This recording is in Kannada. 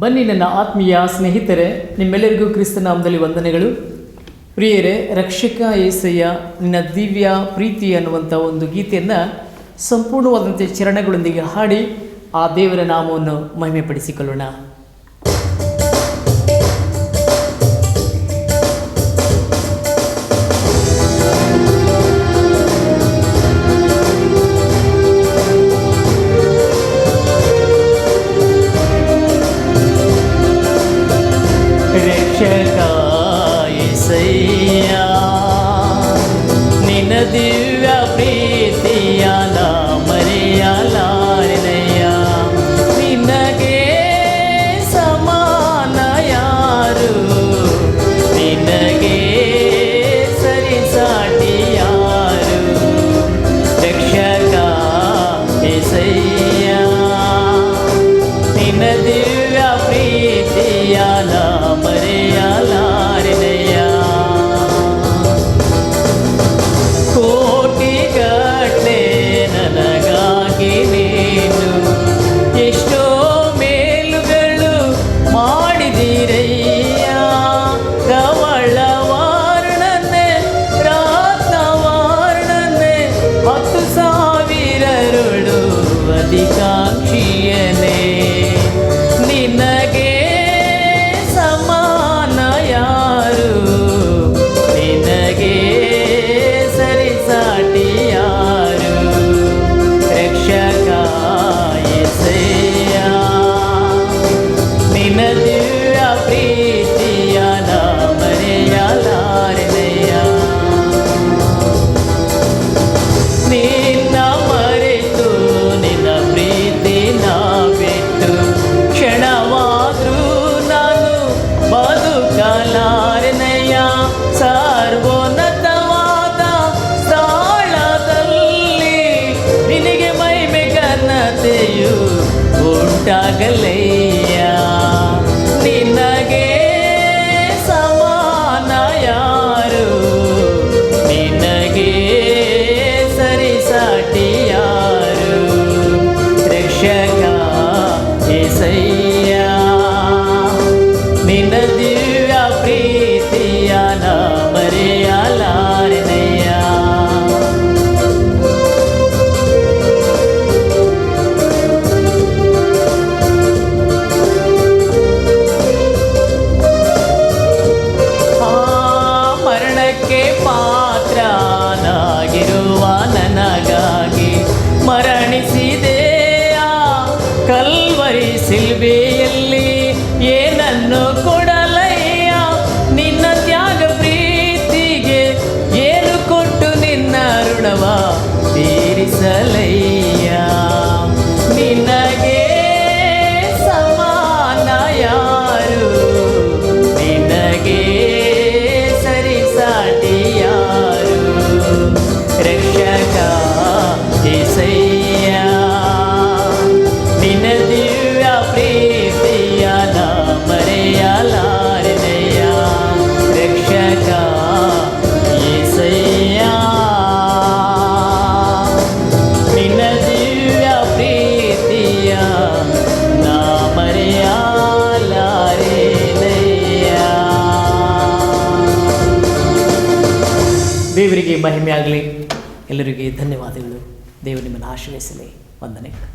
ಬನ್ನಿ ನನ್ನ ಆತ್ಮೀಯ ಸ್ನೇಹಿತರೆ, ನಿಮ್ಮೆಲ್ಲರಿಗೂ ಕ್ರಿಸ್ತ ನಾಮದಲ್ಲಿ ವಂದನೆಗಳು. ಪ್ರಿಯರೇ, ರಕ್ಷಕ ಯೇಸಯ್ಯ ನಿನ್ನ ದಿವ್ಯ ಪ್ರೀತಿ ಅನ್ನುವಂಥ ಒಂದು ಗೀತೆಯನ್ನು ಸಂಪೂರ್ಣವಾದಂಥ ಚರಣಗಳೊಂದಿಗೆ ಹಾಡಿ ಆ ದೇವರ ನಾಮವನ್ನು ಮಹಿಮೆಪಡಿಸಿಕೊಳ್ಳೋಣ. ನಿನ್ನ ದಿವ್ಯ ಪ್ರೀತಿಯ ಮರೆಯಲಾರೆನಯ್ಯ, ನಿನಗೆ ಸಮಾನ ಯಾರು, ನಿನಗೆ ಸರಿಸಾಟಿ ಯಾರು. ರಕ್ಷಕ ಯೇಸಯ್ಯ ನಿನ್ನ ದಿವ್ಯ ಪ್ರೀತಿಯ ಮರೆಯಲಾರೆನಯ್ಯ. ಕೋಟಿಗಟ್ಟಲೆ ನನಗಾಗಿ ನೀನು ಎಷ್ಟೋ ಮೇಲುಗಳು ಮಾಡಿದಿರಯ್ಯ. ಧವಳವಾರ್ಣನೆ ರತ್ನವಾರ್ಣನೆ 10,000 ಅಧಿಕಾಂಕ್ಷಿಯನೇ, ನಿನಗೆ ಸಮಾನ ಯಾರು, ನಿನಗೆ ಸರಿಸಾಟಿ ಯಾರು. ರಕ್ಷಕ ಯೇಸಯ್ಯ ನಿನ್ನ ದಿವ್ಯ ಪ್ರೀತಿಯ ಮರೆಯಲಾರೆನಯ್ಯ. ನಿನ್ನ ಮರೆತು ನಿನ್ನ ಪ್ರೀತಿನ ಬಿಟ್ಟು ಕ್ಷಣವಾದ್ರೂ ನಾನು ಬದುಕಲಾರೆನಯ್ಯ. ಸರ್ವೋನ್ನತವಾದ ಸ್ಥಳದಲ್ಲಿ ನಿನಗೆ ಮಹಿಮೆ ಘನತೆಯು ಉಂಟಾಗಲಯ್ಯ. ನಿನಗೆ ಸಮಾನ ಯಾರು, ನಿನಗೆ ಸರಿಸಾಟಿ ಯಾರು. ರಕ್ಷಕ ಯೇಸಯ್ಯ ನಿನ್ನ ದಿವ್ಯ ಪ್ರೀತಿಯ ಮರೆಯಲಾರೆನಯ್ಯ. ಮರಣಕ್ಕೆ ಪಾತ್ರನಾಗಿರುವ ನನಗಾಗಿ ಮರಣಿಸಿದೆಯ ಕಲ್ವರಿ ಸಿಲ್ವೆಯಲ್ಲಿ. ಏನನ್ನು ಕೊಡಲಯ್ಯ ನಿನ್ನ ತ್ಯಾಗ ಪ್ರೀತಿಗೆ, ಏನು ಕೊಟ್ಟು ನಿನ್ನ ಋಣವ ತೀರಿಸಲಯ್ಯ. ನಿನಗೆ ಸಮಾನ ಯಾರು, ನಿನಗೆ ಸರಿಸಾಟಿ ಯಾರು. ರಕ್ಷಕ ಯೇಸಯ್ಯ ನಿನ್ನ ದಿವ್ಯ ಪ್ರೀತಿಯ ಮರೆಯಲಾರೆನಯ್ಯ. ರಕ್ಷಕ ಯೇಸಯ್ಯ ನಿನ್ನ ದಿವ್ಯ ಪ್ರೀತಿಯ ಮರೆಯಲಾರೆನಯ್ಯ. ದೇವರಿಗೆ ಮಹಿಮೆ ಆಗಲಿ. ಎಲ್ಲರಿಗೆ ಧನ್ಯವಾದಗಳು. ದೇವರು ನಿಮ್ಮನ್ನು ಆಶೀರ್ವದಿಸಲಿ. ವಂದನೆಗಳು.